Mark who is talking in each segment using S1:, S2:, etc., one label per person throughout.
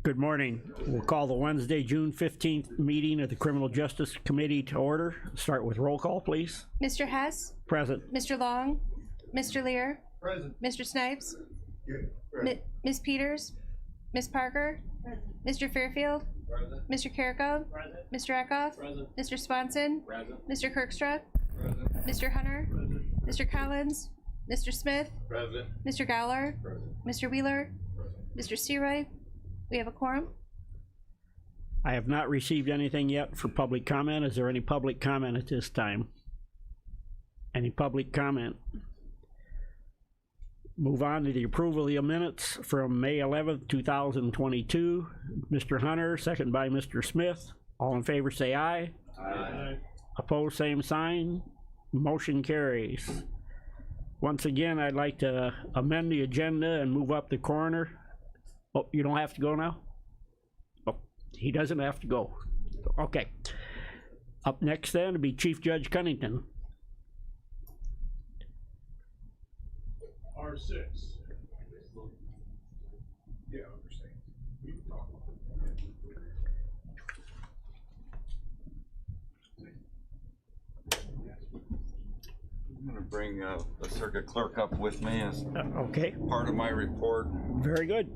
S1: Good morning. We'll call the Wednesday, June 15th meeting of the Criminal Justice Committee to order. Start with roll call, please.
S2: Mr. Hess?
S1: Present.
S2: Mr. Long? Mr. Lear?
S3: Present.
S2: Mr. Snipes?
S3: Present.
S2: Ms. Peters? Ms. Parker? Mr. Fairfield?
S3: Present.
S2: Mr. Carrico?
S3: Present.
S2: Mr. Eckhoff?
S3: Present.
S2: Mr. Swanson?
S3: Present.
S2: Mr. Kirkstruck?
S3: Present.
S2: Mr. Hunter?
S3: Present.
S2: Mr. Collins? Mr. Smith?
S3: Present.
S2: Mr. Gowler?
S3: Present.
S2: Mr. Wheeler? Mr. Searoy? We have a quorum.
S1: I have not received anything yet for public comment. Is there any public comment at this time? Any public comment? Move on to the approval of the minutes from May 11th, 2022. Mr. Hunter, second by Mr. Smith. All in favor say aye.
S3: Aye.
S1: Opposed, same sign. Motion carries. Once again, I'd like to amend the agenda and move up the coroner. Oh, you don't have to go now? Oh, he doesn't have to go. Okay. Up next then will be Chief Judge Cunnington.
S3: R6. Yeah, I understand. We can talk about
S4: I'm going to bring the circuit clerk up with me as
S1: Okay,
S4: part of my report.
S1: very good.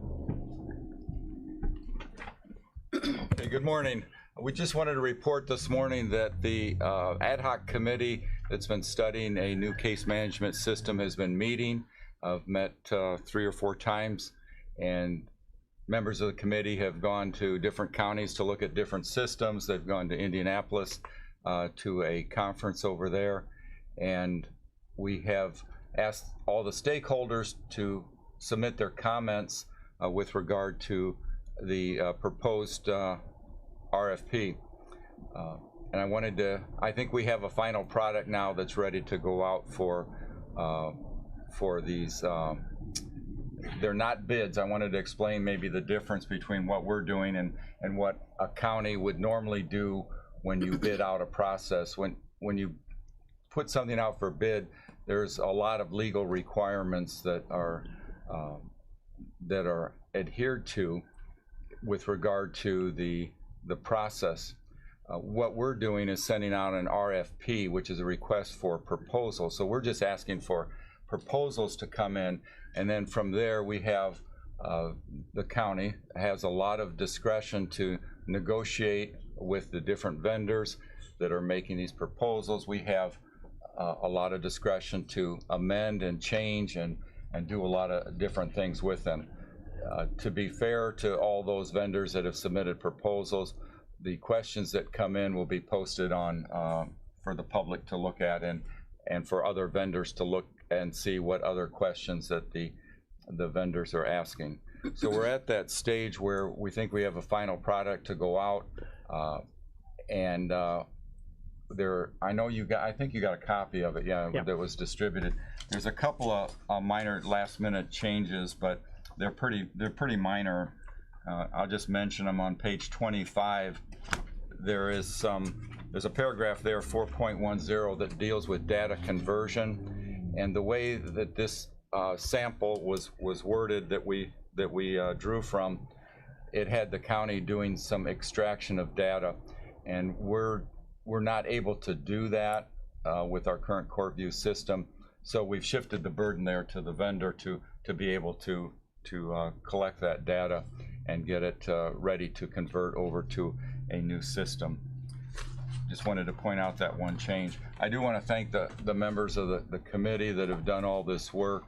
S4: Okay, good morning. We just wanted to report this morning that the ad hoc committee that's been studying a new case management system has been meeting. I've met 3 or 4 times, and members of the committee have gone to different counties to look at different systems. They've gone to Indianapolis to a conference over there, and we have asked all the stakeholders to submit their comments with regard to the proposed RFP. And I think we have a final product now that's ready to go out for these. They're not bids. I wanted to explain maybe the difference between what we're doing and what a county would normally do when you bid out a process. When you put something out for bid, there's a lot of legal requirements that are adhered to with regard to the process. What we're doing is sending out an RFP, which is a request for proposal. So we're just asking for proposals to come in, and then from there we have the county has a lot of discretion to negotiate with the different vendors that are making these proposals. We have a lot of discretion to amend and change and do a lot of different things with them. To be fair to all those vendors that have submitted proposals, the questions that come in will be posted on for the public to look at and for other vendors to look and see what other questions that the vendors are asking. So we're at that stage where we think we have a final product to go out, and I know I think you got a copy of it, yeah. That was distributed. There's a couple of minor last-minute changes, but they're pretty minor. I'll just mention them on page 25. There's a paragraph there, 4.10, that deals with data conversion, and the way that this sample was worded that we drew from, it had the county doing some extraction of data, and we're not able to do that with our current CourtView system. So we've shifted the burden there to the vendor to be able to collect that data and get it ready to convert over to a new system. Just wanted to point out that one change. I do want to thank the members of the committee that have done all this work.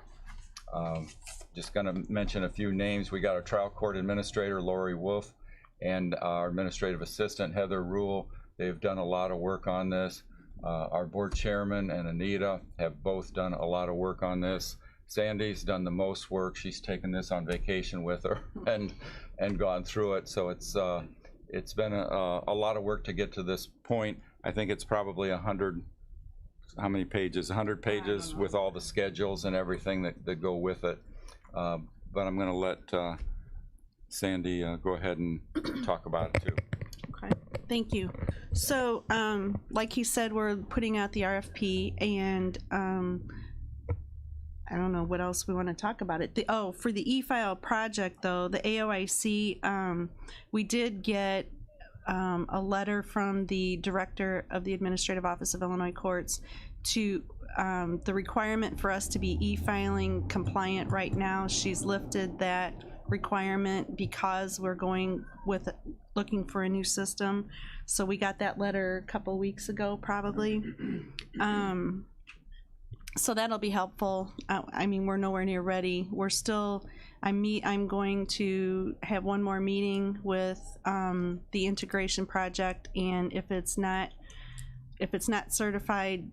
S4: Just going to mention a few names. We got our trial court administrator, Lori Wolf, and our administrative assistant, Heather Rule. They've done a lot of work on this. Our board chairman and Anita have both done a lot of work on this. Sandy's done the most work. She's taken this on vacation with her and gone through it. So it's been a lot of work to get to this point. I think it's probably 100, how many pages? 100 pages with all the schedules and everything that go with it. But I'm going to let Sandy go ahead and talk about it too.
S5: Okay, thank you. So like he said, we're putting out the RFP, and I don't know what else we want to talk about it. For the e-file project though, the AOIC, we did get a letter from the director of the Administrative Office of Illinois Courts to the requirement for us to be e-filing compliant right now. She's lifted that requirement because we're looking for a new system. So we got that letter a couple weeks ago, probably. So that'll be helpful. I mean, we're nowhere near ready. We're still, I'm going to have one more meeting with the integration project, and if it's not certified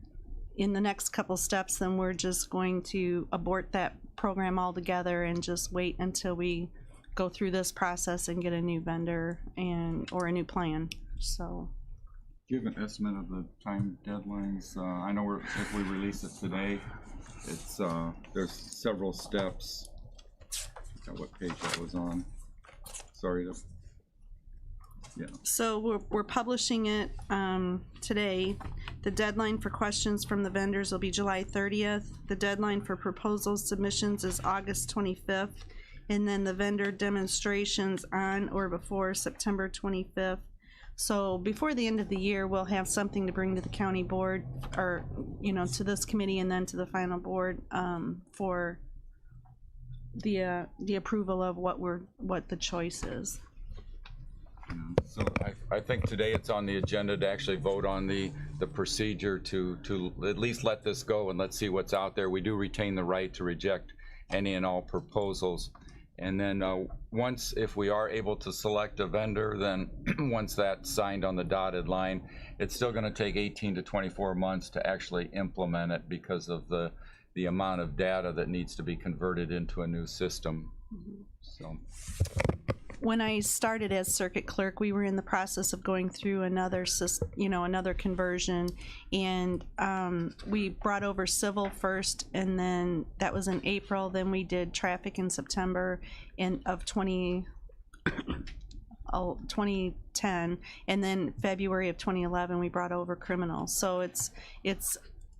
S5: in the next couple steps, then we're just going to abort that program altogether and just wait until we go through this process and get a new vendor or a new plan. So.
S4: Do you have an estimate of the time deadlines? I know if we release it today, it's there's several steps. I forgot what page that was on. Sorry. Yeah.
S5: So we're publishing it today. The deadline for questions from the vendors will be July 30th. The deadline for proposal submissions is August 25th. And then the vendor demonstrations on or before September 25th. So before the end of the year, we'll have something to bring to the county board, or, you know, to this committee and then to the final board for the approval of what the choice is.
S4: So I think today it's on the agenda to actually vote on the procedure to at least let this go and let's see what's out there. We do retain the right to reject any and all proposals. And then if we are able to select a vendor, then once that's signed on the dotted line, it's still going to take 18 to 24 months to actually implement it because of the amount of data that needs to be converted into a new system. So.
S5: When I started as circuit clerk, we were in the process of going through another conversion, and we brought over civil first, and then that was in April. Then we did traffic in September of 2010, and then February of 2011 we brought over criminal. So it's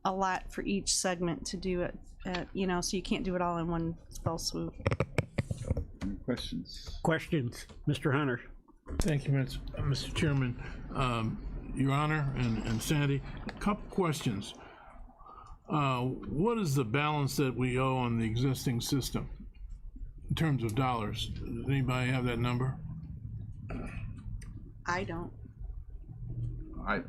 S5: a lot for each segment to do it, so you can't do it all in one fell swoop.
S4: Any questions?
S1: Questions, Mr. Hunter?
S6: Thank you, Mr. Chairman. Your Honor and Sandy, a couple questions. What is the balance that we owe on the existing system in terms of dollars? Does anybody have that number?
S5: I don't.
S4: I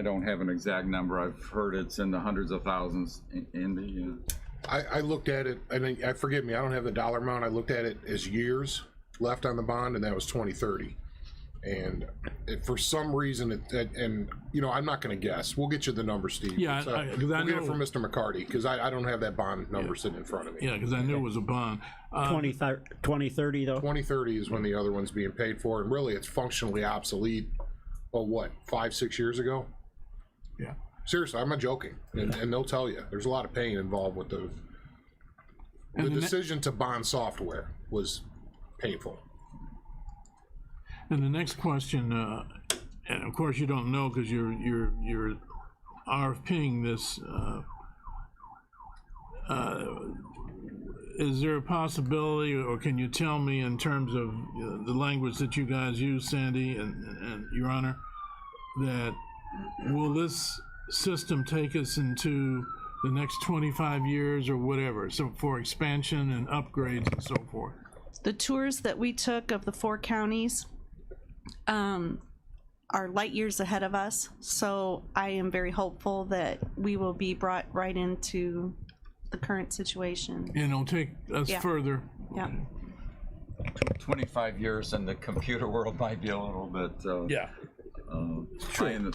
S4: don't have an exact number. I've heard it's in the hundreds of thousands in the.
S3: I looked at it, and forgive me, I don't have the dollar amount. I looked at it as years left on the bond, and that was 2030. And for some reason, I'm not going to guess. We'll get you the number, Steve.
S6: Yeah,
S3: we'll get it from Mr. McCarty, because I don't have that bond number sitting in front of me.
S6: Yeah, because I knew it was a bond.
S1: 2030 though?
S3: 2030 is when the other one's being paid for, and really it's functionally obsolete, 5-6 years ago?
S6: Yeah.
S3: Seriously, I'm not joking, and they'll tell you. There's a lot of pain involved with the decision to bond software was painful.
S6: And the next question, and of course you don't know because you're RFPing this. Is there a possibility, or can you tell me in terms of the language that you guys use, Sandy and Your Honor, that will this system take us into the next 25 years or whatever, so for expansion and upgrades and so forth?
S5: The tours that we took of the 4 counties are light years ahead of us, so I am very hopeful that we will be brought right into the current situation.
S6: And it'll take us further.
S5: Yeah.
S4: 25 years in the computer world might be a little bit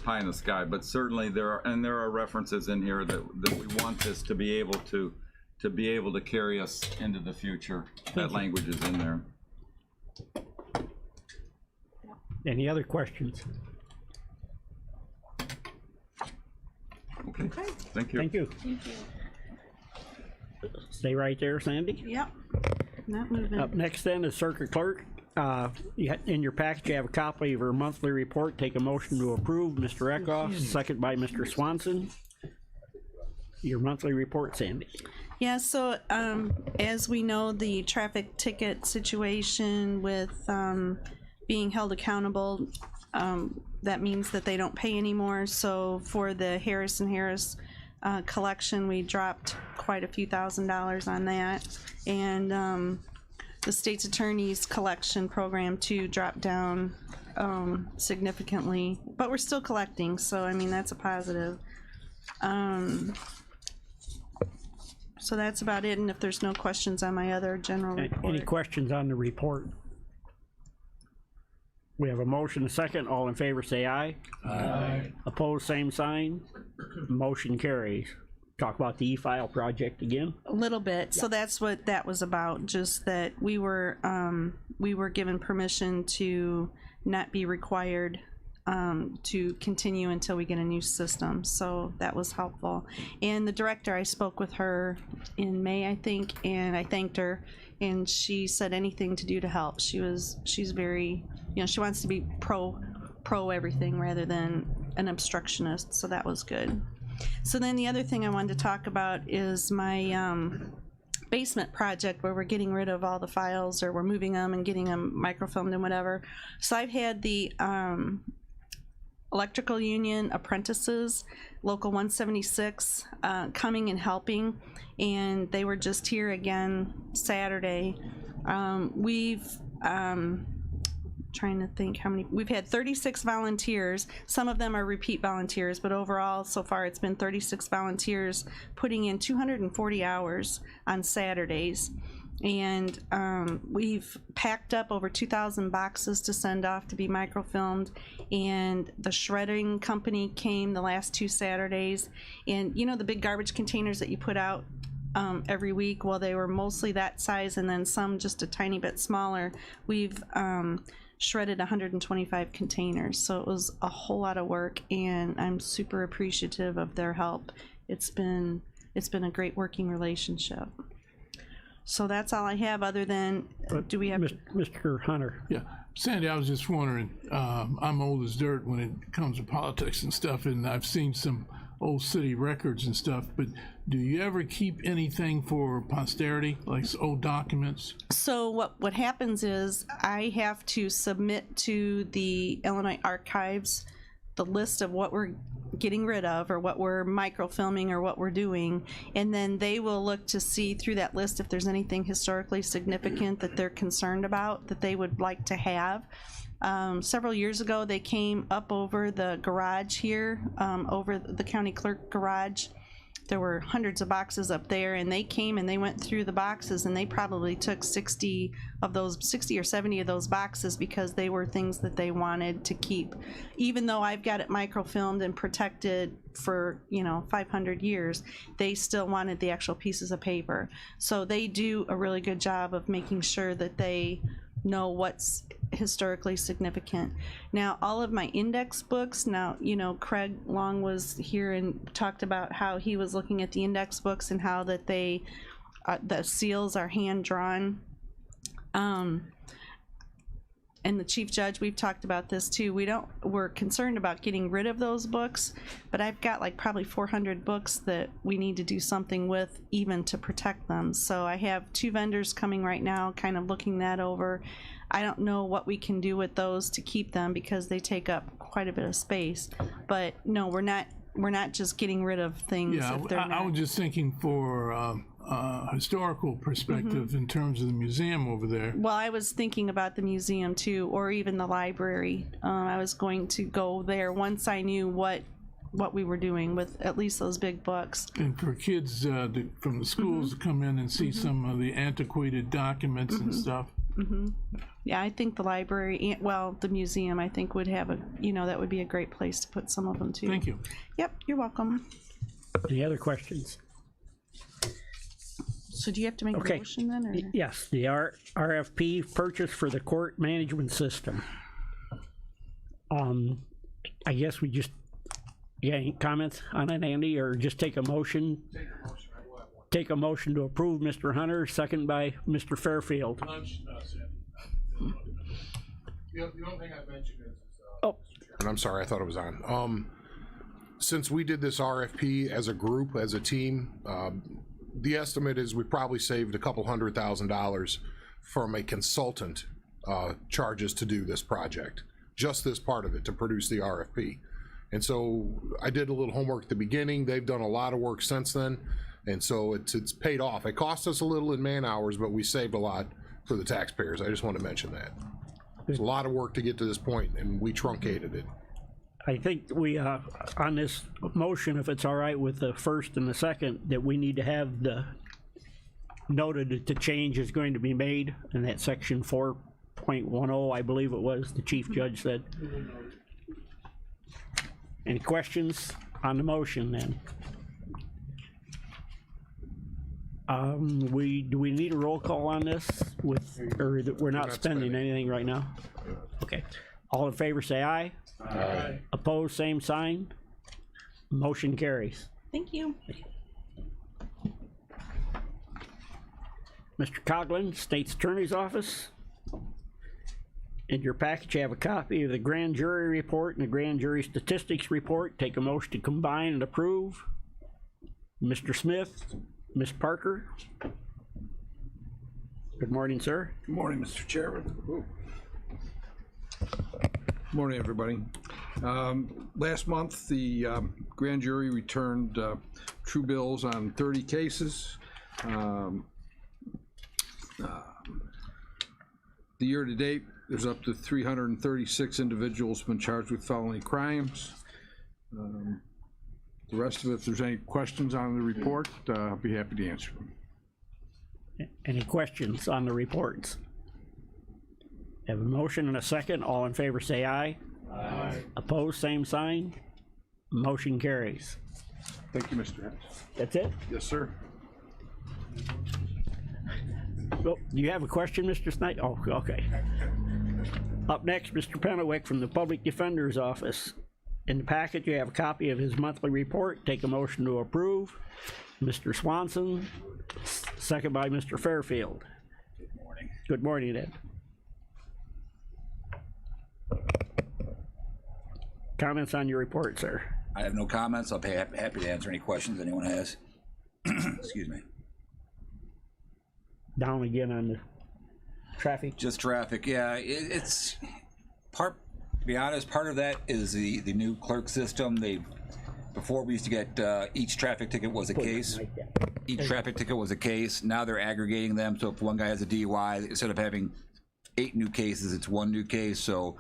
S4: pie in the sky, but certainly there are references in here that we want this to be able to carry us into the future. That language is in there.
S1: Any other questions?
S4: Okay. Thank you.
S1: Thank you.
S5: Thank you.
S1: Stay right there, Sandy.
S5: Yep. Not moving.
S1: Up next then is Circuit Clerk. In your package you have a copy of her monthly report. Take a motion to approve. Mr. Eckhoff, second by Mr. Swanson. your monthly report, Sandy.
S5: Yeah, so as we know, the traffic ticket situation with being held accountable, that means that they don't pay anymore. So for the Harris and Harris collection, we dropped quite a few $1,000s on that. And the state's attorney's collection program too dropped down significantly, but we're still collecting, so I mean that's a positive. So that's about it, and if there's no questions on my other general report.
S1: Any questions on the report? We have a motion, a second. All in favor say aye. Aye. Opposed, same sign. Motion carries. Talk about the e-file project again.
S5: A little bit. So that's what that was about, just that we were given permission to not be required to continue until we get a new system. So that was helpful. And the director, I spoke with her in May, I think, and I thanked her, and she said anything to do to help. She's very, you know, she wants to be pro everything rather than an obstructionist, so that was good. So then the other thing I wanted to talk about is my basement project where we're getting rid of all the files, or we're moving them and getting them microfilmed and whatever. So I've had the electrical union apprentices, local 176, coming and helping, and they were just here again Saturday. We've trying to think how many, we've had 36 volunteers. Some of them are repeat volunteers, but overall so far it's been 36 volunteers putting in 240 hours on Saturdays. And we've packed up over 2,000 boxes to send off to be microfilmed, and the shredding company came the last 2 Saturdays, and you know the big garbage containers that you put out every week? Well, they were mostly that size, and then some just a tiny bit smaller. We've shredded 125 containers, so it was a whole lot of work, and I'm super appreciative of their help. It's been a great working relationship. So that's all I have, other than, do we have...
S1: Mr. Hunter.
S6: Yeah, Sandy, I was just wondering, I'm old as dirt when it comes to politics and stuff, and I've seen some old city records and stuff, but do you ever keep anything for posterity, like old documents?
S5: So what happens is I have to submit to the Illinois Archives the list of what we're getting rid of, or what we're microfilming, or what we're doing, and then they will look to see through that list if there's anything historically significant that they're concerned about that they would like to have. Several years ago they came up over the garage here, over the county clerk garage. There were hundreds of boxes up there, and they came and they went through the boxes, and they probably took 60 or 70 of those boxes because they were things that they wanted to keep. Even though I've got it microfilmed and protected for, 500 years, they still wanted the actual pieces of paper. So they do a really good job of making sure that they know what's historically significant. Now, all of my index books, Craig Long was here and talked about how he was looking at the index books and how that they, the seals are hand drawn. And the chief judge, we've talked about this too. We're concerned about getting rid of those books, but I've got like probably 400 books that we need to do something with even to protect them. So I have 2 vendors coming right now kind of looking that over. I don't know what we can do with those to keep them because they take up quite a bit of space. But no, we're not just getting rid of things.
S6: Yeah,
S5: if they're
S6: I was just thinking for historical perspective in terms of the museum over there.
S5: Well, I was thinking about the museum too, or even the library. I was going to go there once I knew what we were doing with at least those big books.
S6: And for kids from the schools to come in and see some of the antiquated documents and stuff. Yeah,
S5: I think the library, the museum, I think would have that would be a great place to put some of them too.
S6: Thank you.
S5: Yep, you're welcome.
S1: Any other questions?
S5: So do you have to make a motion then? Or?
S1: Yes, the RFP purchase for the court management system. I guess we just, any comments on it, Andy, or just take a motion? Take a motion to approve, Mr. Hunter, second by Mr. Fairfield.
S3: The only thing I mentioned is,
S1: Oh.
S3: and I'm sorry, I thought it was on. since we did this RFP as a group, as a team, the estimate is we probably saved a couple $100,000 from a consultant charges to do this project, just this part of it, to produce the RFP. And so I did a little homework at the beginning. They've done a lot of work since then, and so it's paid off. It cost us a little in man hours, but we saved a lot for the taxpayers. I just want to mention that. There's a lot of work to get to this point, and we truncated it.
S1: I think we, on this motion, if it's all right with the first and the second, that we need to have the noted that the change is going to be made in that section 4.10, I believe it was, the chief judge said. Any questions on the motion then? Do we need a roll call on this with, or that we're not spending anything right now? Okay. All in favor say aye.
S3: Aye.
S1: Opposed, same sign. Motion carries.
S5: Thank you.
S1: Mr. Coughlin, State's Attorney's Office. In your package, you have a copy of the grand jury report and the grand jury statistics report. Take a motion to combine and approve. Mr. Smith, Ms. Parker. Good morning, sir.
S7: Good morning, Mr. Chairman. Morning, everybody. Last month, the grand jury returned true bills on 30 cases. The year to date, there's up to 336 individuals been charged with felony crimes. The rest of it, if there's any questions on the report, I'll be happy to answer them.
S1: Any questions on the reports? Have a motion and a second. All in favor say aye. Aye. Opposed, same sign. Motion carries.
S7: Thank you, Mr. Hess.
S1: That's it?
S7: Yes, sir.
S1: Well, do you have a question, Mr. Snyder? Oh, okay. Up next, Mr. Pennewick from the Public Defender's Office. In the packet, you have a copy of his monthly report. Take a motion to approve. Mr. Swanson, second by Mr. Fairfield.
S8: Good morning.
S1: Good morning, Ed. Comments on your report, sir?
S8: I have no comments. I'll be happy to answer any questions anyone has. Excuse me.
S1: Down again on the traffic.
S8: Just traffic. Yeah, it's part. To be honest, part of that is the new clerk system. Before we used to get each traffic ticket was a case. Each traffic ticket was a case. Now they're aggregating them. So if one guy has a DUI, instead of having 8 new cases, it's 1 new case. So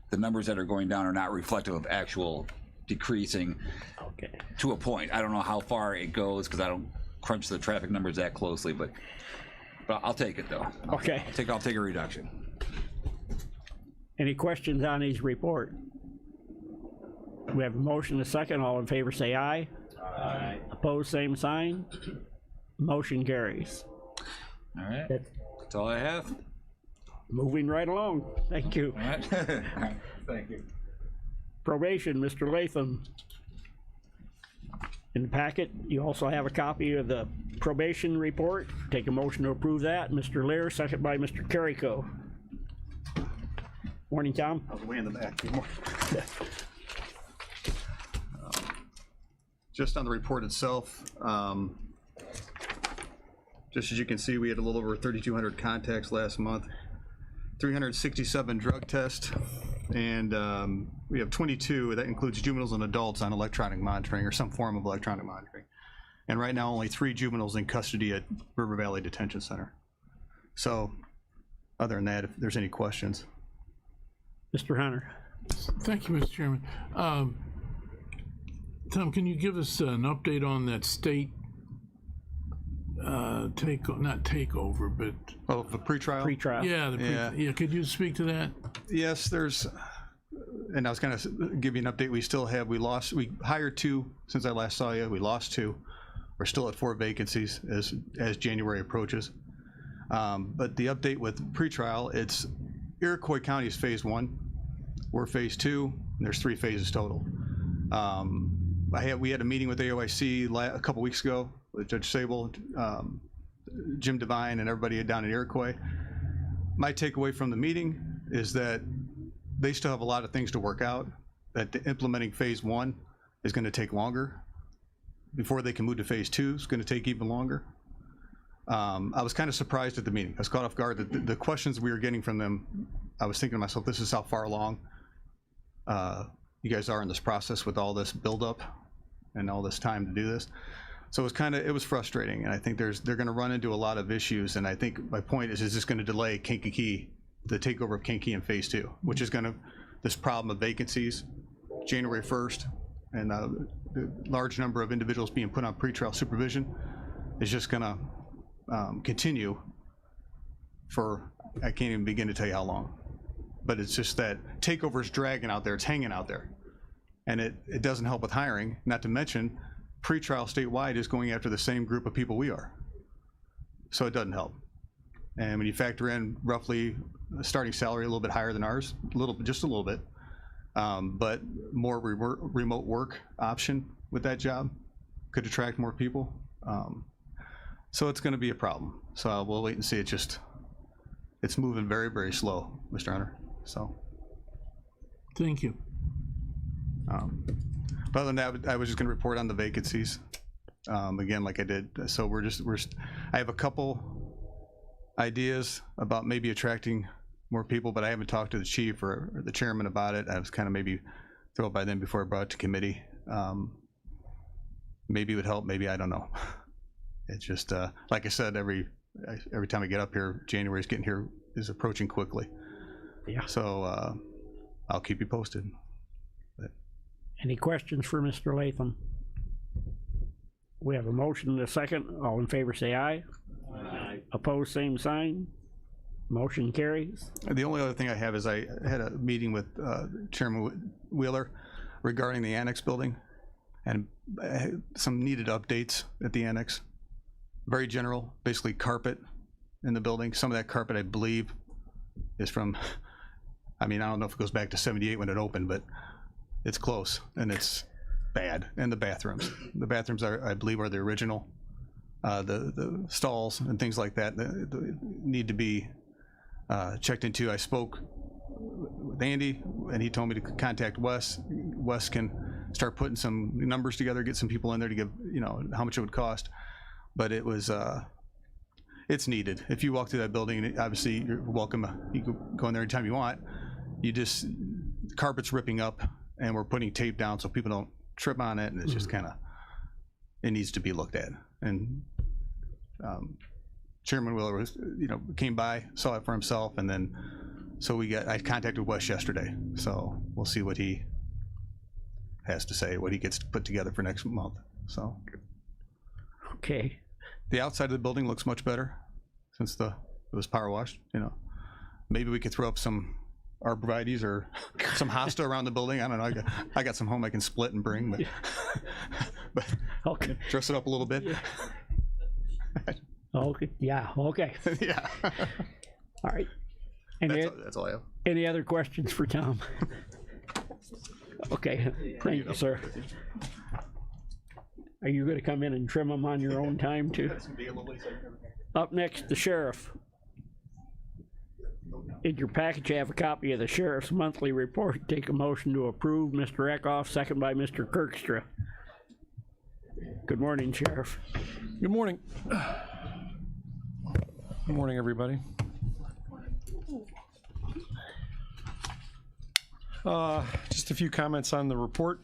S8: the numbers that are going down are not reflective of actual decreasing.
S1: Okay.
S8: To a point. I don't know how far it goes because I don't crunch the traffic numbers that closely, but I'll take it though.
S1: Okay.
S8: I'll take a reduction.
S1: Any questions on his report? We have a motion, a second. All in favor say aye. Aye. Opposed, same sign. Motion carries.
S8: All right. That's all I have.
S1: Moving right along. Thank you.
S8: All right. All right. Thank you.
S1: Probation, Mr. Latham. In the packet, you also have a copy of the probation report. Take a motion to approve that. Mr. Lear, second by Mr. Carrico. Morning, Tom.
S9: I was way in the back. Good morning. Just on the report itself, just as you can see, we had a little over 3,200 contacts last month, 367 drug tests, and we have 22, that includes juveniles and adults, on electronic monitoring or some form of electronic monitoring. And right now, only 3 juveniles in custody at River Valley Detention Center. So, other than that, if there's any questions.
S1: Mr. Hunter.
S6: Thank you, Mr. Chairman. Tom, can you give us an update on that state not takeover, but
S9: Oh, the pretrial?
S1: Pre-trial.
S6: yeah, could you speak to that?
S9: Yes, there's, and I was going to give you an update. We hired 2 since I last saw you. We lost 2. We're still at 4 vacancies as January approaches. But the update with pretrial, it's Iroquois County is phase 1. We're phase 2. And there's 3 phases total. We had a meeting with AOIC a couple weeks ago with Judge Sable, Jim Devine, and everybody down in Iroquois. My takeaway from the meeting is that they still have a lot of things to work out. that implementing phase 1 is gonna take longer. Before they can move to phase 2, it's gonna take even longer. I was kind of surprised at the meeting. I was caught off guard that the questions we were getting from them, I was thinking to myself, this is how far along you guys are in this process with all this buildup and all this time to do this. So it was frustrating, and I think they're gonna run into a lot of issues, and I think my point is this gonna delay Kankakee, the takeover of Kankakee in phase 2, which is this problem of vacancies, January 1st, and the large number of individuals being put on pretrial supervision is just gonna continue for, I can't even begin to tell you how long. But it's just that takeover's dragging out there, it's hanging out there. And it doesn't help with hiring, not to mention pretrial statewide is going after the same group of people we are. So it doesn't help. And when you factor in roughly a starting salary a little bit higher than ours, just a little bit, but more remote work option with that job could attract more people. So it's gonna be a problem. So we'll wait and see. It's moving very, very slow, Mr. Hunter, so.
S6: Thank you.
S9: But other than that, I was just gonna report on the vacancies, again, like I did. So I have a couple ideas about maybe attracting more people, but I haven't talked to the chief or the chairman about it. I was kind of maybe thrilled by them before I brought it to committee. Maybe it would help, maybe, I don't know. It's just, like I said, every time I get up here, January's is approaching quickly.
S1: Yeah.
S9: So I'll keep you posted.
S1: Any questions for Mr. Latham? We have a motion and a second. All in favor say aye. Aye. Opposed, same sign. Motion carries.
S9: The only other thing I have is I had a meeting with Chairman Wheeler regarding the annex building and some needed updates at the annex. Very general, basically carpet in the building. Some of that carpet, I believe, is from, I don't know if it goes back to '78 when it opened, but it's close and it's bad. And the bathrooms are, I believe, are the original. The stalls and things like that need to be checked into. I spoke with Andy and he told me to contact Wes. Wes can start putting some numbers together, get some people in there to give, how much it would cost. But it's needed. If you walk through that building, obviously you're welcome. You can go in there anytime you want. Carpet's ripping up and we're putting tape down so people don't trip on it, and it's just it needs to be looked at. And Chairman Wheeler came by, saw it for himself, and then I contacted Wes yesterday, so we'll see what he has to say, what he gets put together for next month. So
S1: okay.
S9: The outside of the building looks much better since it was power washed. Maybe we could throw up some arborvitaes or some hosta around the building. I don't know. I got some home I can split and bring, but
S1: Okay.
S9: dress it up a little bit.
S1: Okay. Yeah. Okay.
S9: Yeah.
S1: All right.
S9: That's all I have.
S1: Any other questions for Tom? Okay. Thank you, sir. Are you going to come in and trim them on your own time too? Up next, the sheriff. In your package, you have a copy of the sheriff's monthly report. Take a motion to approve. Mr. Eckhoff, second by Mr. Kirkstra. Good morning, Sheriff.
S10: Good morning. Good morning, everybody. Just a few comments on the report.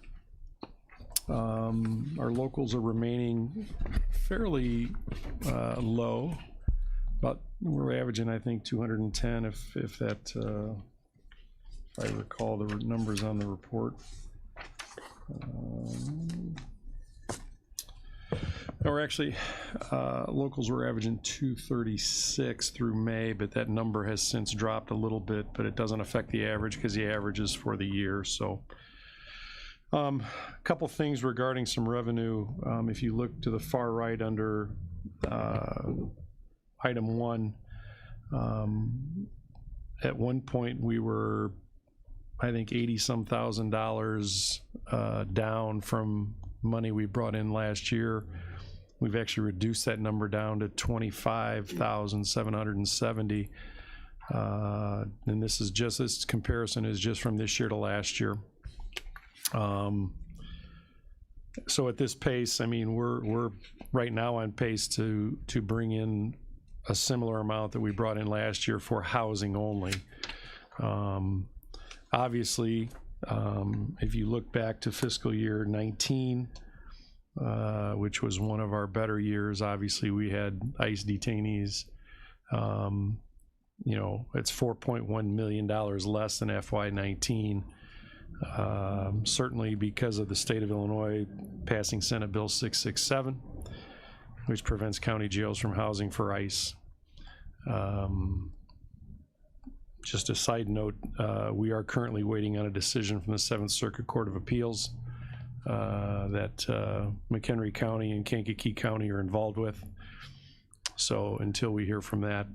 S10: Our locals are remaining fairly low, but we're averaging, I think, 210 if I recall the numbers on the report. Or actually, locals were averaging 236 through May, but that number has since dropped a little bit, but it doesn't affect the average because the average is for the year. So a couple things regarding some revenue. If you look to the far right under item 1, at one point we were, I think, $80-some thousand down from money we brought in last year. We've actually reduced that number down to 25,770. And this comparison is just from this year to last year. So at this pace, I mean, we're right now on pace to bring in a similar amount that we brought in last year for housing only. Obviously, if you look back to fiscal year 19, which was one of our better years, obviously we had ICE detainees. You know, it's $4.1 million less than FY19. Certainly because of the state of Illinois passing Senate Bill 667, which prevents county jails from housing for ICE. Just a side note, we are currently waiting on a decision from the 7th Circuit Court of Appeals that McHenry County and Kankakee County are involved with. So until we hear from that,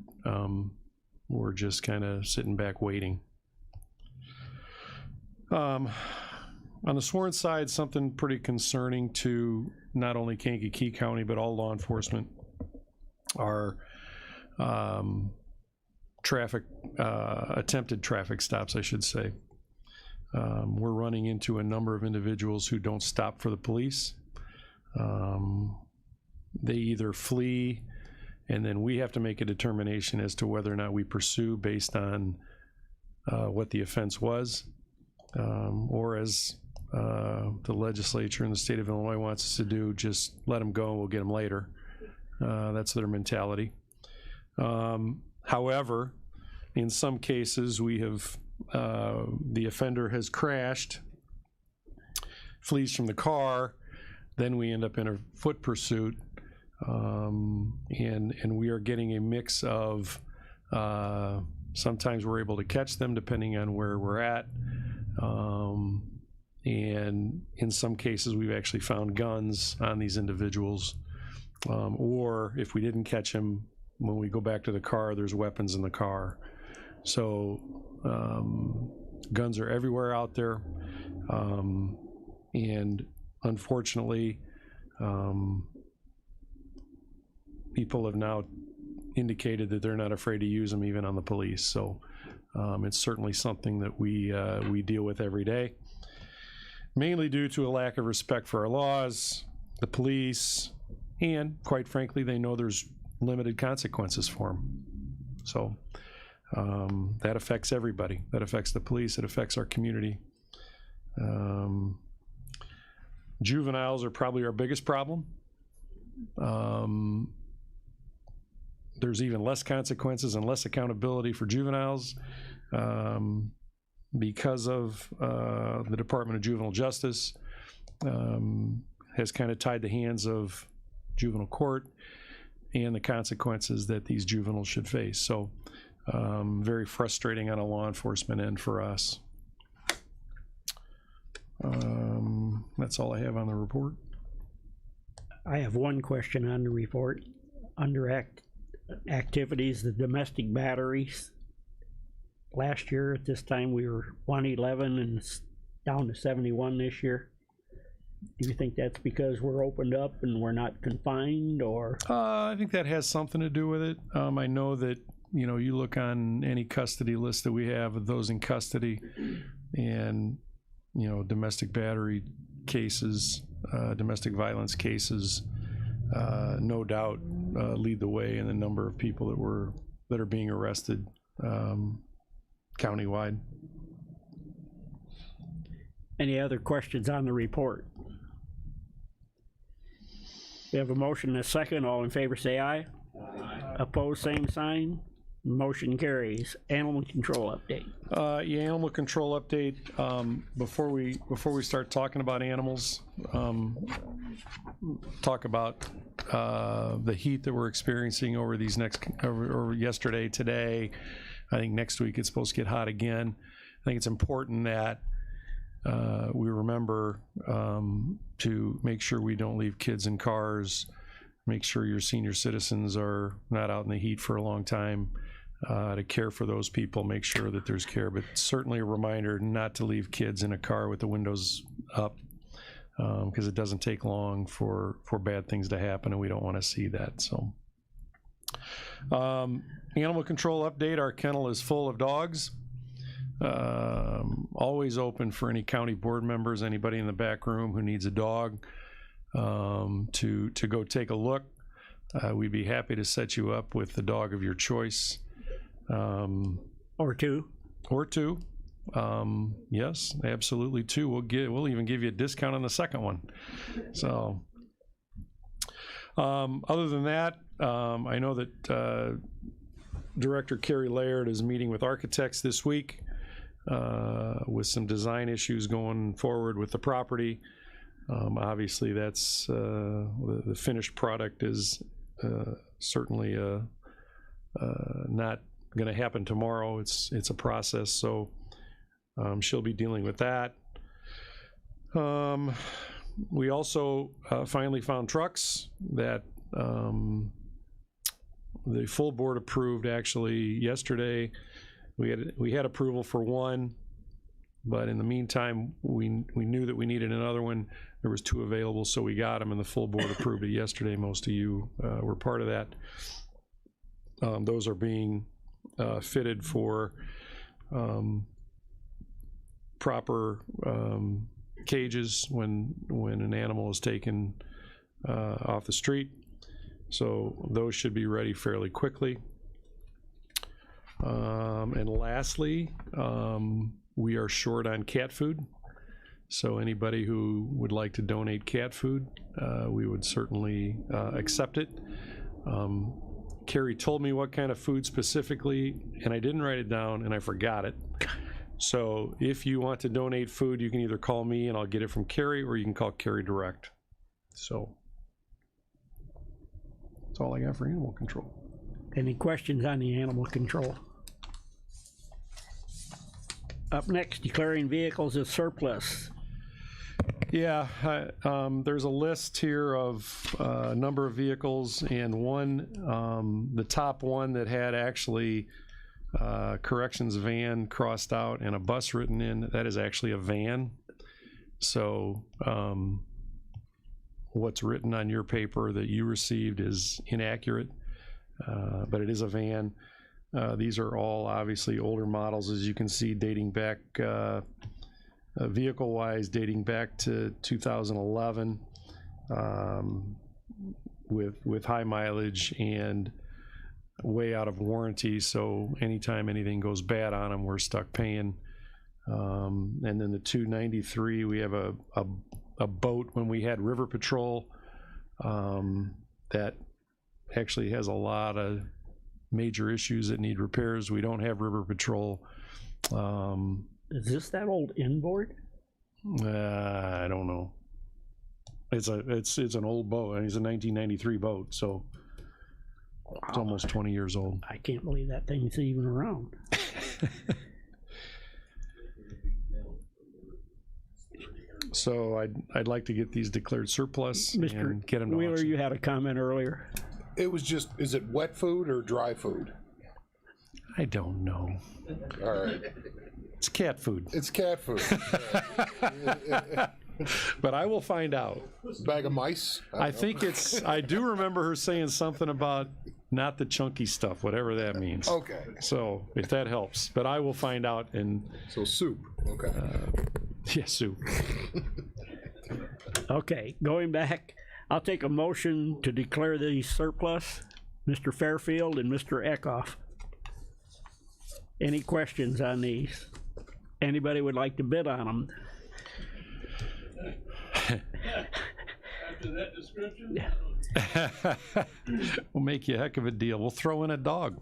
S10: we're just kind of sitting back waiting. On the sworn side, something pretty concerning to not only Kankakee County, but all law enforcement are attempted traffic stops, I should say. We're running into a number of individuals who don't stop for the police. They either flee, and then we have to make a determination as to whether or not we pursue based on what the offense was, or as the legislature in the state of Illinois wants us to do, just let them go and we'll get them later. That's their mentality. However, in some cases we have, the offender has crashed, flees from the car, then we end up in a foot pursuit, and we are getting a mix of, sometimes we're able to catch them depending on where we're at, and in some cases we've actually found guns on these individuals, or if we didn't catch them, when we go back to the car, there's weapons in the car. So guns are everywhere out there, and unfortunately people have now indicated that they're not afraid to use them even on the police. So it's certainly something that we deal with every day, mainly due to a lack of respect for our laws, the police, and quite frankly, they know there's limited consequences for them. So that affects everybody. That affects the police. It affects our community. Juveniles are probably our biggest problem. There's even less consequences and less accountability for juveniles because of the Department of Juvenile Justice has kind of tied the hands of juvenile court and the consequences that these juveniles should face. So very frustrating on a law enforcement end for us. That's all I have on the report.
S1: I have one question on the report. Under activities, the domestic batteries. Last year at this time we were 111 and it's down to 71 this year. Do you think that's because we're opened up and we're not confined, or?
S10: I think that has something to do with it. I know that, you know, you look on any custody list that we have of those in custody, and, you know, domestic battery cases, domestic violence cases, no doubt lead the way in the number of people that are being arrested countywide.
S1: Any other questions on the report? We have a motion and a second. All in favor say aye. Aye. Opposed, same sign. Motion carries. Animal control update.
S10: Yeah, animal control update. Before we start talking about animals, talk about the heat that we're experiencing over these over yesterday, today. I think next week it's supposed to get hot again. I think it's important that we remember to make sure we don't leave kids in cars, make sure your senior citizens are not out in the heat for a long time, to care for those people, make sure that there's care, but certainly a reminder not to leave kids in a car with the windows up, because it doesn't take long for bad things to happen, and we don't want to see that. So animal control update, our kennel is full of dogs. Always open for any county board members, anybody in the back room who needs a dog, to go take a look. We'd be happy to set you up with the dog of your choice.
S1: Or two.
S10: Or two. Yes, absolutely two. We'll even give you a discount on the second one. So, other than that, I know that Director Carrie Laird is meeting with architects this week with some design issues going forward with the property. Obviously, that's the finished product is certainly not going to happen tomorrow. It's a process, so she'll be dealing with that. We also finally found trucks that the full board approved actually yesterday. We had approval for one, but in the meantime, we knew that we needed another one. There was two available, so we got them, and the full board approved it yesterday. Most of you were part of that. Those are being fitted for proper cages when an animal is taken off the street. So those should be ready fairly quickly. And lastly, we are short on cat food. So anybody who would like to donate cat food, we would certainly accept it. Carrie told me what kind of food specifically, and I didn't write it down, and I forgot it. So if you want to donate food, you can either call me and I'll get it from Carrie, or you can call Carrie direct. So that's all I got for animal control.
S1: Any questions on the animal control? Up next, declaring vehicles as surplus.
S10: Yeah, there's a list here of a number of vehicles, and one, the top one that had actually corrections van crossed out and a bus written in, that is actually a van. So what's written on your paper that you received is inaccurate, but it is a van. These are all obviously older models, as you can see, dating back vehicle-wise, dating back to 2011, with high mileage and way out of warranty. So anytime anything goes bad on them, we're stuck paying. And then the 293, we have a boat when we had River Patrol that actually has a lot of major issues that need repairs. We don't have River Patrol.
S1: Is this that old inboard?
S10: I don't know. It's an old boat. It's a 1993 boat, so it's almost 20 years old.
S1: I can't believe that thing's even around.
S10: So I'd like to get these declared surplus and get them to
S1: Wheeler,
S10: auction.
S1: you had a comment earlier.
S3: It was just, is it wet food or dry food?
S10: I don't know.
S3: All right.
S10: It's cat food.
S3: It's cat food.
S10: But I will find out.
S3: Bag of mice?
S10: I think it's, I do remember her saying something about not the chunky stuff, whatever that means.
S3: Okay.
S10: So if that helps, but I will find out. And
S3: so soup. Okay.
S10: Yeah, soup.
S1: Okay, going back, I'll take a motion to declare these surplus. Mr. Fairfield and Mr. Eckhoff. Any questions on these? Anybody would like to bid on them?
S6: After that description?
S10: We'll make you a heck of a deal. We'll throw in a dog.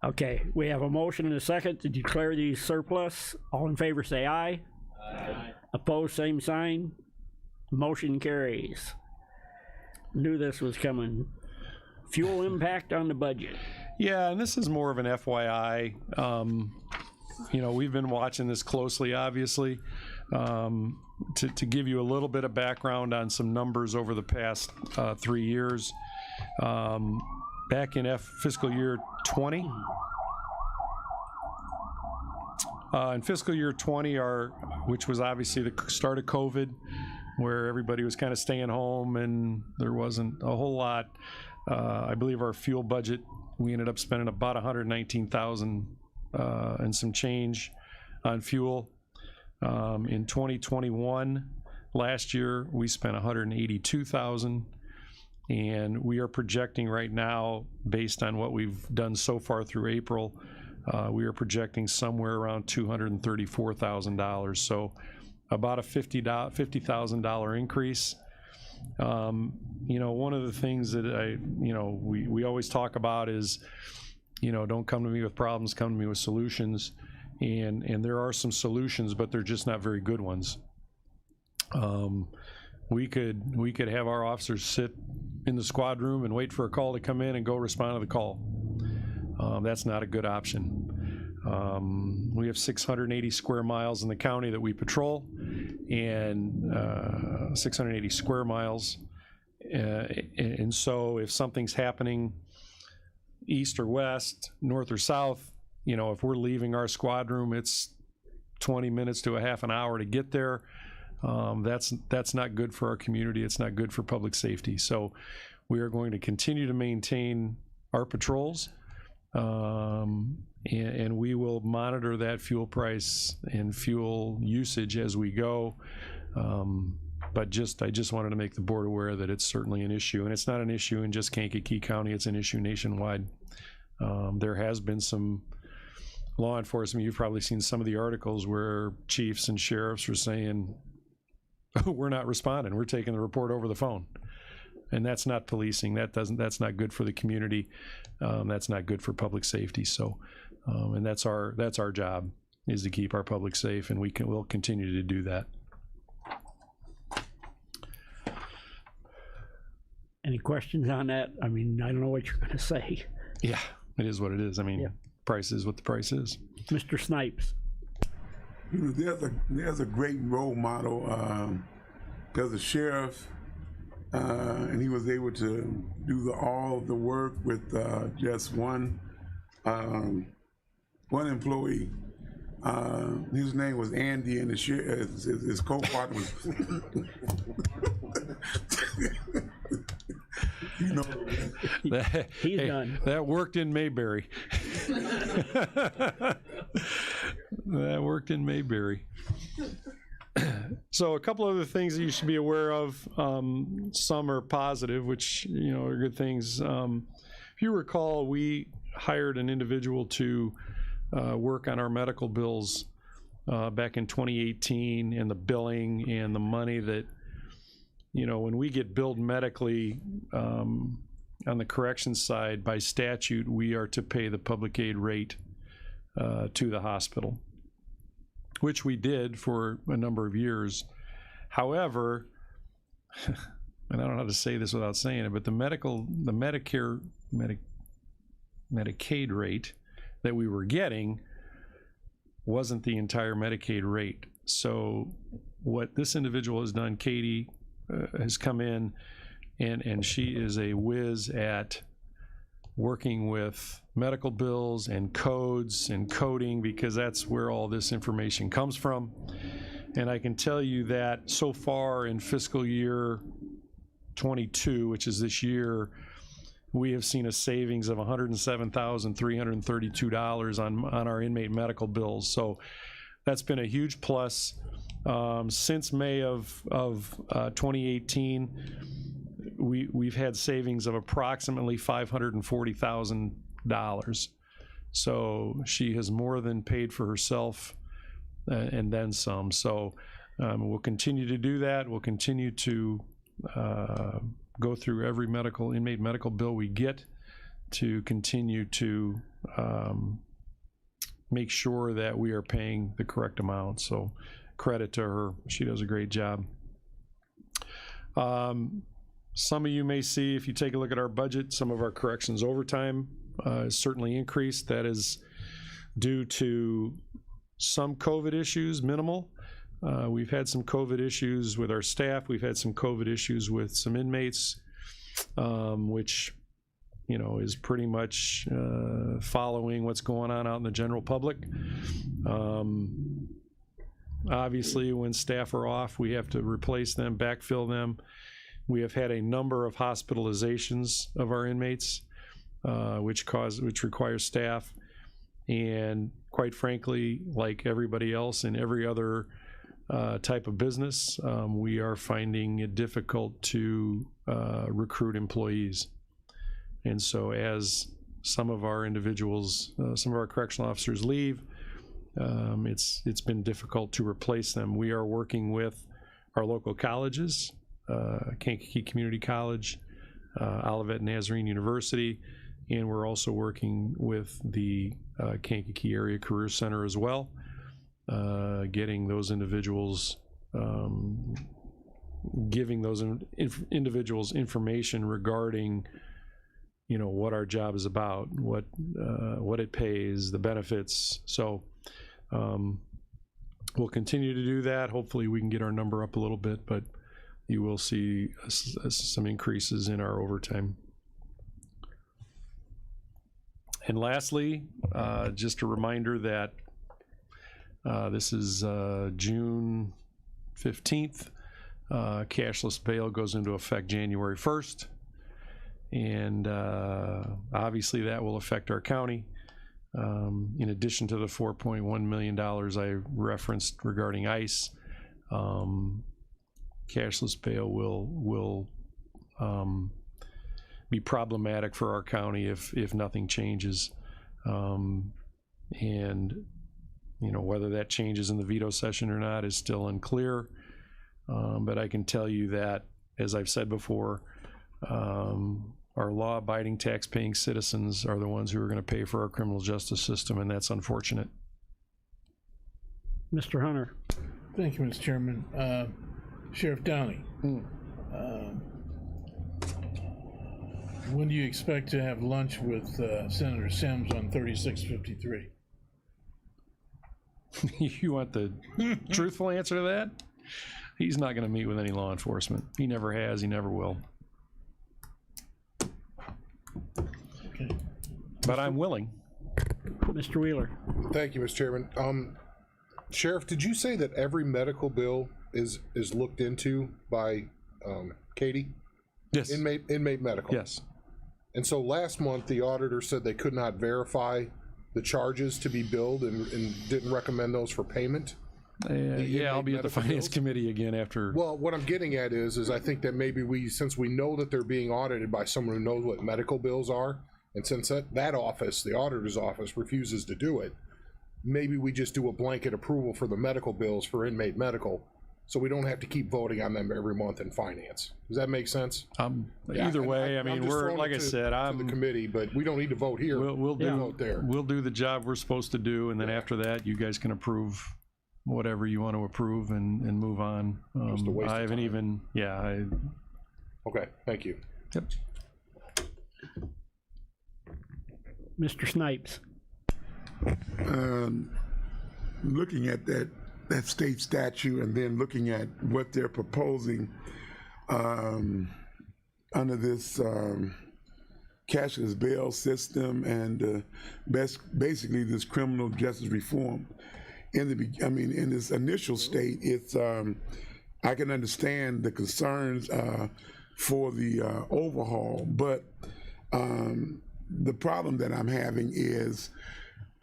S1: Okay, we have a motion and a second to declare these surplus. All in favor say aye. Aye. Opposed, same sign. Motion carries. Knew this was coming. Fuel impact on the budget.
S10: Yeah, and this is more of an FYI. You know, we've been watching this closely, obviously. To give you a little bit of background on some numbers over the past 3 years. Back in fiscal year 20, in fiscal year 20, which was obviously the start of COVID, where everybody was kind of staying home and there wasn't a whole lot, I believe our fuel budget, we ended up spending about $119,000 and some change on fuel. In 2021, last year, we spent $182,000, and we are projecting right now, based on what we've done so far through April, we are projecting somewhere around $234,000. So about a $50,000 increase. You know, one of the things that we always talk about is, don't come to me with problems, come to me with solutions. And there are some solutions, but they're just not very good ones. We could have our officers sit in the squad room and wait for a call to come in and go respond to the call. That's not a good option. We have 680 square miles in the county that we patrol, and 680 square miles. And so if something's happening east or west, north or south, if we're leaving our squad room, it's 20 minutes to a half an hour to get there. That's not good for our community. It's not good for public safety. So we are going to continue to maintain our patrols, and we will monitor that fuel price and fuel usage as we go. But I just wanted to make the board aware that it's certainly an issue, and it's not an issue in just Kankakee County. It's an issue nationwide. There has been some law enforcement, you've probably seen some of the articles where chiefs and sheriffs are saying, we're not responding, we're taking the report over the phone. And that's not policing. That's not good for the community. That's not good for public safety. So, and that's our job, is to keep our public safe, and we'll continue to do that.
S1: Any questions on that? I mean, I don't know what you're gonna say.
S10: Yeah, it is what it is. I mean, price is what the price is.
S1: Mr. Snipes.
S11: There's a great role model. There's a sheriff, and he was able to do all the work with just one employee. His name was Andy, and his co-partner was.
S1: He's done.
S10: That worked in Mayberry. That worked in Mayberry. So a couple other things that you should be aware of. Some are positive, which are good things. If you recall, we hired an individual to work on our medical bills back in 2018, and the billing and the money that, when we get billed medically on the corrections side, by statute, we are to pay the public aid rate to the hospital, which we did for a number of years. However, and I don't know how to say this without saying it, but the Medicaid rate that we were getting wasn't the entire Medicaid rate. So what this individual has done, Katie, has come in, and she is a whiz at working with medical bills and codes and coding, because that's where all this information comes from. And I can tell you that so far in fiscal year 22, which is this year, we have seen a savings of $107,332 on our inmate medical bills. So that's been a huge plus. Since May of 2018, we've had savings of approximately $540,000. So she has more than paid for herself and then some. So we'll continue to do that. We'll continue to go through every inmate medical bill we get to continue to make sure that we are paying the correct amount. So credit to her. She does a great job. Some of you may see, if you take a look at our budget, some of our corrections overtime is certainly increased. That is due to some COVID issues, minimal. We've had some COVID issues with our staff. We've had some COVID issues with some inmates, which, is pretty much following what's going on out in the general public. Obviously, when staff are off, we have to replace them, backfill them. We have had a number of hospitalizations of our inmates, which requires staff. And quite frankly, like everybody else in every other type of business, we are finding it difficult to recruit employees. And so as some of our individuals, some of our correctional officers leave, it's been difficult to replace them. We are working with our local colleges, Kankakee Community College, Olivet Nazarene University, and we're also working with the Kankakee Area Career Center as well, getting those individuals, giving those individuals information regarding, you know, what our job is about, what it pays, the benefits. So we'll continue to do that. Hopefully we can get our number up a little bit, but you will see some increases in our overtime. And lastly, just a reminder that this is June 15th. Cashless bail goes into effect January 1st. And obviously that will affect our county. In addition to the $4.1 million I referenced regarding ICE, cashless bail will be problematic for our county if nothing changes. And you know, whether that changes in the veto session or not is still unclear. But I can tell you that, as I've said before, our law-abiding, tax-paying citizens are the ones who are going to pay for our criminal justice system, and that's unfortunate.
S1: Mr. Hunter.
S6: Thank you, Mr. Chairman. Sheriff Downey, when do you expect to have lunch with Senator Sims on 3653?
S10: You want the truthful answer to that? He's not going to meet with any law enforcement. He never has, he never will.
S6: Okay.
S10: But I'm willing.
S1: Mr. Wheeler.
S3: Thank you, Mr. Chairman. Sheriff, did you say that every medical bill is looked into by Katie?
S10: Yes.
S3: Inmate medical?
S10: Yes.
S3: And so last month, the auditor said they could not verify the charges to be billed and didn't recommend those for payment?
S10: Yeah, I'll be at the Finance Committee again after.
S3: Well, what I'm getting at is I think that maybe since we know that they're being audited by someone who knows what medical bills are, and since that office, the auditor's office, refuses to do it, maybe we just do a blanket approval for the medical bills for inmate medical, so we don't have to keep voting on them every month in finance. Does that make sense?
S10: Either way, I mean, we're, like I said, I'm
S3: the committee, but we don't need to vote here.
S10: We'll
S3: vote there.
S10: We'll do the job we're supposed to do, and then after that, you guys can approve whatever you want to approve and move on.
S3: Just a waste of
S10: I haven't
S3: time.
S10: even,
S3: Okay, thank you.
S10: Yep.
S1: Mr. Snipes.
S11: Looking at that state statute and then looking at what they're proposing under this cashless bail system and basically this criminal justice reform. In this initial state, it's I can understand the concerns for the overhaul, but the problem that I'm having is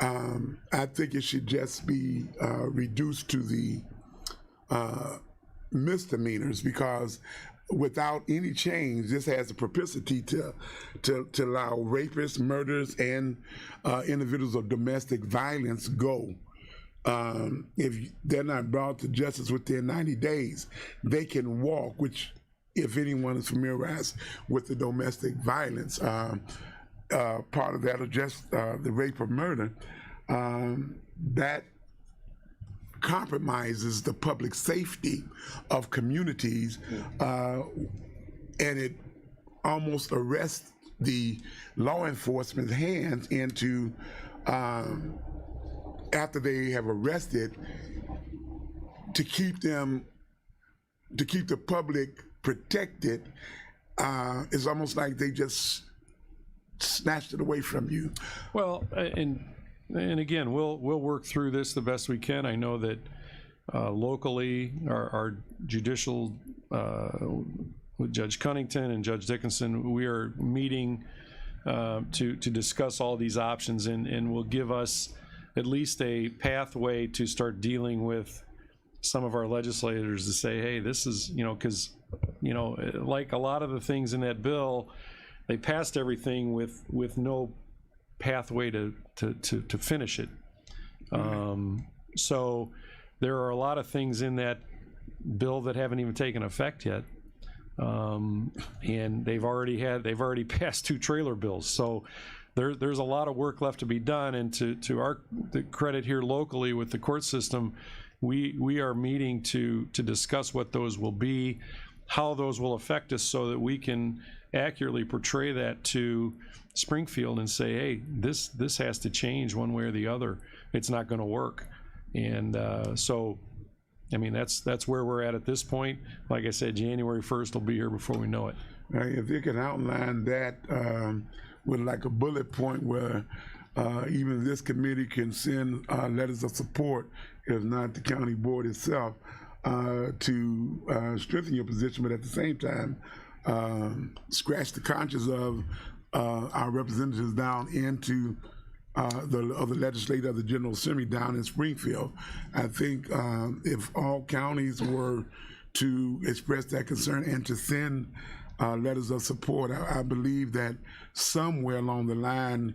S11: I think it should just be reduced to the misdemeanors, because without any change, this has a propensity to allow rapists, murderers, and individuals of domestic violence go. If they're not brought to justice within 90 days, they can walk, which, if anyone is familiarized with the domestic violence part of that, or just the rape or murder, that compromises the public safety of communities, and it almost arrests the law enforcement's hands into after they have arrested, to keep the public protected. It's almost like they just snatched it away from you.
S10: Well, and again, we'll work through this the best we can. I know that locally, our judicial with Judge Cunnington and Judge Dickinson, we are meeting to discuss all these options, and will give us at least a pathway to start dealing with some of our legislators to say, hey, this is, because, like a lot of the things in that bill, they passed everything with no pathway to finish it. So there are a lot of things in that bill that haven't even taken effect yet. And they've already passed 2 trailer bills. So there's a lot of work left to be done. And to the credit here locally with the court system, we are meeting to discuss what those will be, how those will affect us, so that we can accurately portray that to Springfield and say, hey, this has to change one way or the other. It's not going to work. And so, I mean, that's where we're at this point. Like I said, January 1st will be here before we know it.
S11: If you can outline that with like a bullet point where even this committee can send letters of support, if not the county board itself, to strengthen your position, but at the same time, scratch the conscience of our representatives down into the legislature of the General Assembly down in Springfield. I think if all counties were to express that concern and to send letters of support, I believe that somewhere along the line,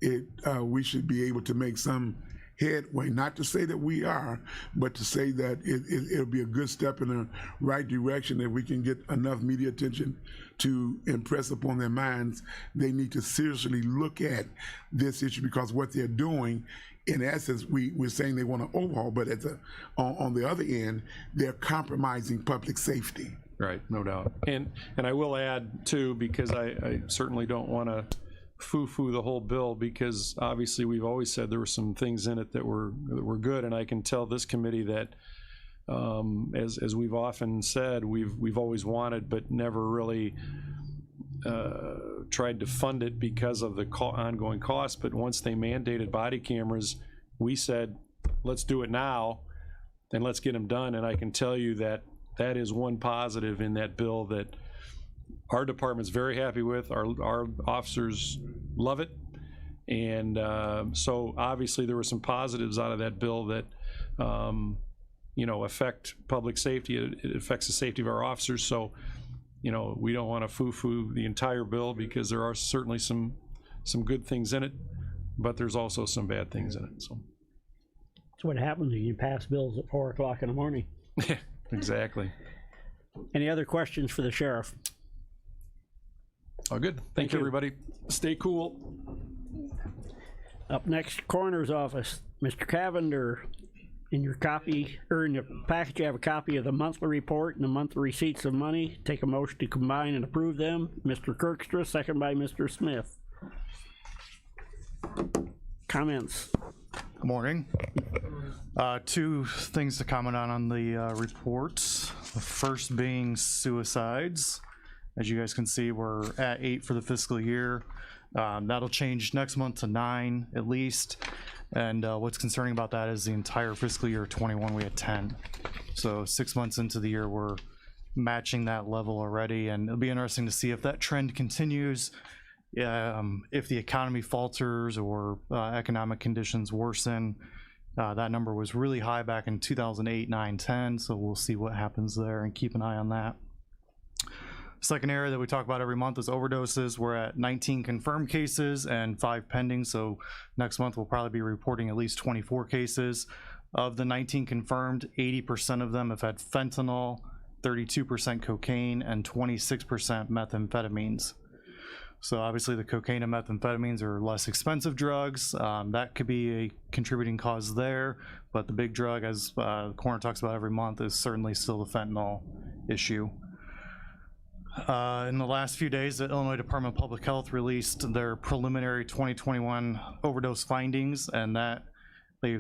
S11: we should be able to make some headway. Not to say that we are, but to say that it'll be a good step in the right direction if we can get enough media attention to impress upon their minds they need to seriously look at this issue, because what they're doing, in essence, we're saying they want to overhaul, but on the other end, they're compromising public safety.
S10: Right, no doubt. And I will add too, because I certainly don't want to foo-foo the whole bill, because obviously we've always said there were some things in it that were good, and I can tell this committee that as we've often said, we've always wanted but never really tried to fund it because of the ongoing costs. But once they mandated body cameras, we said, let's do it now and let's get them done. And I can tell you that that is one positive in that bill that our department's very happy with. Our officers love it. And so obviously there were some positives out of that bill that affect public safety. It affects the safety of our officers. So we don't want to foo-foo the entire bill, because there are certainly some good things in it, but there's also some bad things in it. So
S1: That's what happens when you pass bills at 4 o'clock in the morning.
S10: yeah, exactly.
S1: Any other questions for the sheriff?
S10: Oh, good. Thank you, everybody. Stay cool.
S1: Up next, coroner's office. Mr. Cavender, in your copy, or in your package, you have a copy of the monthly report and the monthly receipts of money. Take a motion to combine and approve them. Mr. Kirkstra, second by Mr. Smith. Comments?
S9: Good morning. 2 things to comment on the reports. The first being suicides. As you guys can see, we're at 8 for the fiscal year. That'll change next month to 9 at least. And what's concerning about that is the entire fiscal year 21, we had 10. So 6 months into the year, we're matching that level already. And it'll be interesting to see if that trend continues, if the economy falters or economic conditions worsen. That number was really high back in 2008, 9, 10. So we'll see what happens there and keep an eye on that. Second area that we talk about every month is overdoses. We're at 19 confirmed cases and 5 pending. So next month we'll probably be reporting at least 24 cases. Of the 19 confirmed, 80% of them have had fentanyl, 32% cocaine, and 26% methamphetamines. So obviously the cocaine and methamphetamines are less expensive drugs. That could be a contributing cause there. But the big drug, as the coroner talks about every month, is certainly still the fentanyl issue. In the last few days, the Illinois Department of Public Health released their preliminary 2021 overdose findings, and that they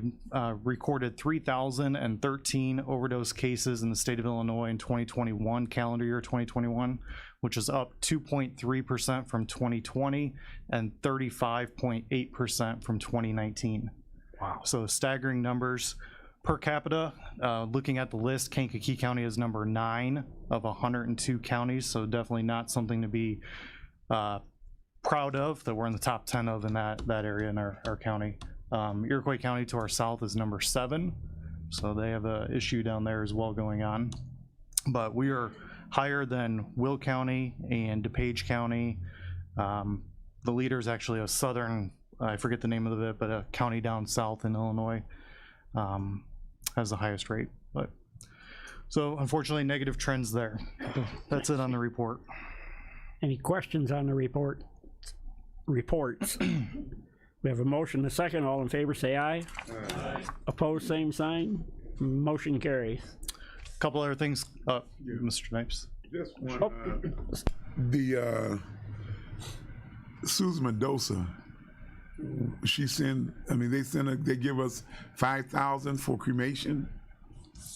S9: recorded 3,013 overdose cases in the state of Illinois in 2021, calendar year 2021, which is up 2.3% from 2020 and 35.8% from 2019. Wow. So staggering numbers. Per capita, looking at the list, Kankakee County is number 9 of 102 counties, so definitely not something to be proud of that we're in the top 10 of in that area in our county. Iroquois County to our south is number 7, so they have an issue down there as well going on. But we are higher than Will County and DuPage County. The leader is actually a southern, I forget the name of it, but a county down south in Illinois has the highest rate. But so unfortunately, negative trends there. That's it on the report.
S1: Any questions on the report? Reports. We have a motion, a second. All in favor, say aye. Aye. Opposed, same sign. Motion carries.
S9: Couple other things, Mr. Snipes.
S11: Just one. The Susan Mendoza, they give us $5,000 for cremation.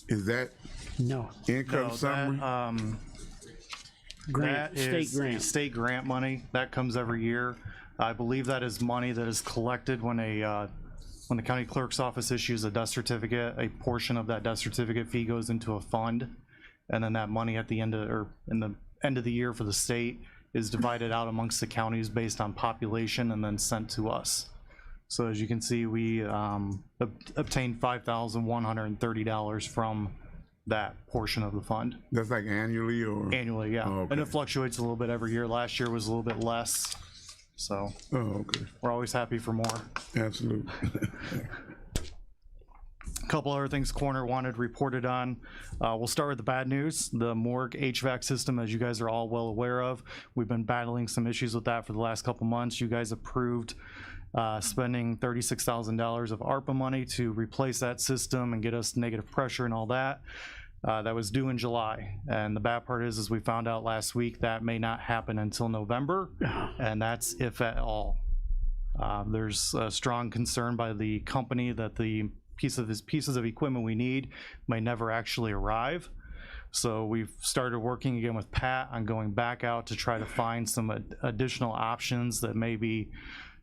S11: Is that
S1: No.
S11: income summary?
S1: Grant,
S9: That
S1: state
S9: is
S1: grant.
S9: state grant money that comes every year. I believe that is money that is collected when the county clerk's office issues a death certificate. A portion of that death certificate fee goes into a fund, and then that money at the end of, or in the end of the year for the state is divided out amongst the counties based on population and then sent to us. So as you can see, we obtained $5,130 from that portion of the fund.
S11: That's like annually or?
S9: Annually, yeah.
S11: Oh, okay.
S9: And it fluctuates a little bit every year. Last year was a little bit less. So
S11: Oh, okay.
S9: we're always happy for more.
S11: Absolutely.
S9: A couple other things Coroner wanted reported on. We'll start with the bad news. The morgue HVAC system, as you guys are all well aware of, we've been battling some issues with that for the last couple months. You guys approved spending $36,000 of ARPA money to replace that system and get us negative pressure and all that. That was due in July, and the bad part is we found out last week that may not happen until November, and that's if at all. There's a strong concern by the company that the pieces of equipment we need may never actually arrive. So we've started working again with Pat on going back out to try to find some additional options that may be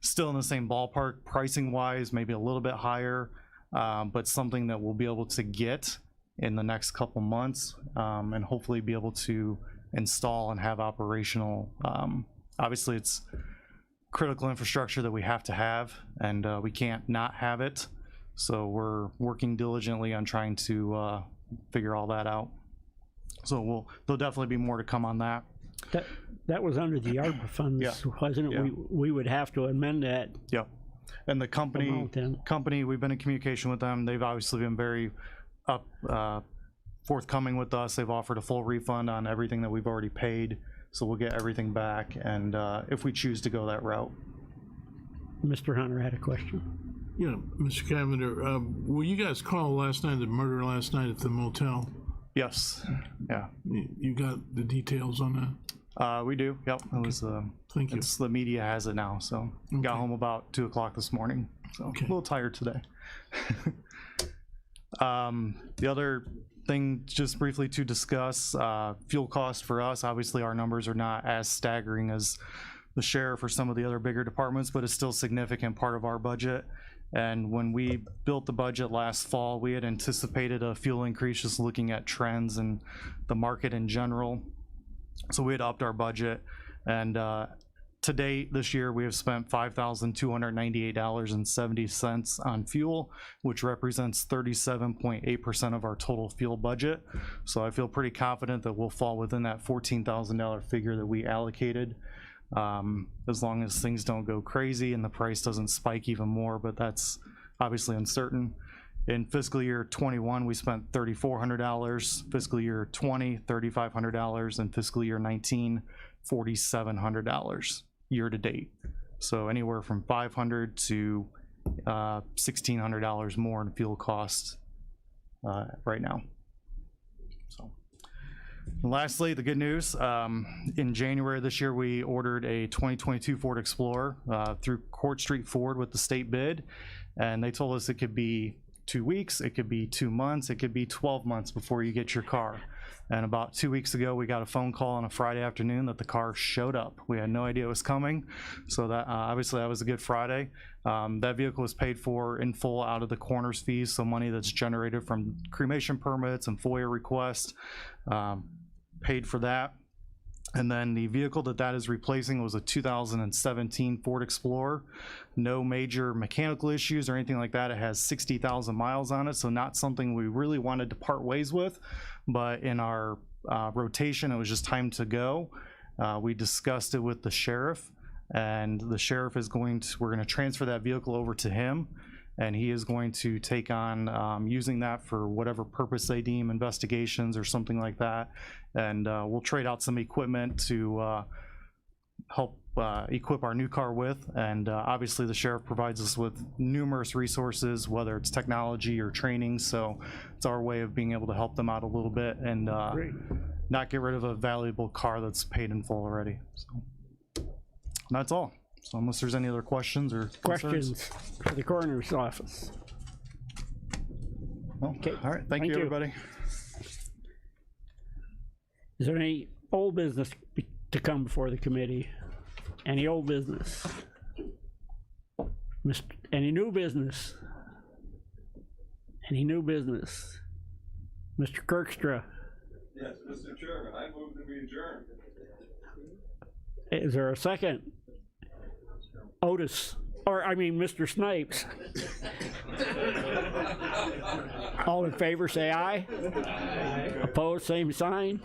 S9: still in the same ballpark pricing wise, maybe a little bit higher, but something that we'll be able to get in the next couple months, and hopefully be able to install and have operational. Obviously it's critical infrastructure that we have to have, and we can't not have it. So we're working diligently on trying to figure all that out. So there'll definitely be more to come on that.
S1: That was under the ARPA funds,
S9: Yeah.
S1: wasn't it?
S9: Yeah.
S1: We would have to amend that.
S9: Yep. And the
S1: Amount then.
S9: company, we've been in communication with them. They've obviously been very forthcoming with us. They've offered a full refund on everything that we've already paid. So we'll get everything back, and if we choose to go that route.
S1: Mr. Hunter had a question.
S6: Yeah, Mr. Cavender, were you guys called last night, the murder last night at the motel?
S9: Yes. Yeah.
S6: You got the details on that?
S9: We do. Yep. It was.
S6: Thank you.
S9: It's the media has it now. So got home about 2 o'clock this morning. So
S6: Okay.
S9: a little tired today. The other thing, just briefly to discuss, fuel cost for us. Obviously, our numbers are not as staggering as the sheriff or some of the other bigger departments, but it's still a significant part of our budget. And when we built the budget last fall, we had anticipated a fuel increase just looking at trends and the market in general. So we had upped our budget, and to date this year we have spent $5,298.70 on fuel, which represents 37.8% of our total fuel budget. So I feel pretty confident that we'll fall within that $14,000 figure that we allocated, as long as things don't go crazy and the price doesn't spike even more, but that's obviously uncertain. In fiscal year 21, we spent $3,400, fiscal year 20, $3,500, and fiscal year 19, $4,700 year to date. So anywhere from $500 to $1,600 more in fuel costs right now. So. And lastly, the good news, in January this year, we ordered a 2022 Ford Explorer through Court Street Ford with the state bid, and they told us it could be 2 weeks, it could be 2 months, it could be 12 months before you get your car. And about 2 weeks ago, we got a phone call on a Friday afternoon that the car showed up. We had no idea it was coming, so that obviously that was a good Friday. That vehicle was paid for in full out of the coroner's fees, so money that's generated from cremation permits and FOIA requests, paid for that. And then the vehicle that is replacing was a 2017 Ford Explorer. No major mechanical issues or anything like that. It has 60,000 miles on it, so not something we really wanted to part ways with. But in our rotation, it was just time to go. We discussed it with the sheriff, and the sheriff is we're going to transfer that vehicle over to him, and he is going to take on using that for whatever purpose they deem, investigations or something like that. And we'll trade out some equipment to help equip our new car with. And obviously the sheriff provides us with numerous resources, whether it's technology or training. So it's our way of being able to help them out a little bit and not get rid of a valuable car that's paid in full already. So that's all. So unless there's any other questions or
S1: Questions for the coroner's office?
S9: Well,
S1: Okay.
S9: all right. Thank you, everybody.
S1: Is there any old business to come before the committee? Any old business? Any new business? Any new business? Mr. Kirkstra?
S10: Yes, Mr. Chairman, I move to be adjourned.
S1: Is there a second? Otis, or I mean, Mr. Snipes. All in favor, say aye. Opposed, same sign.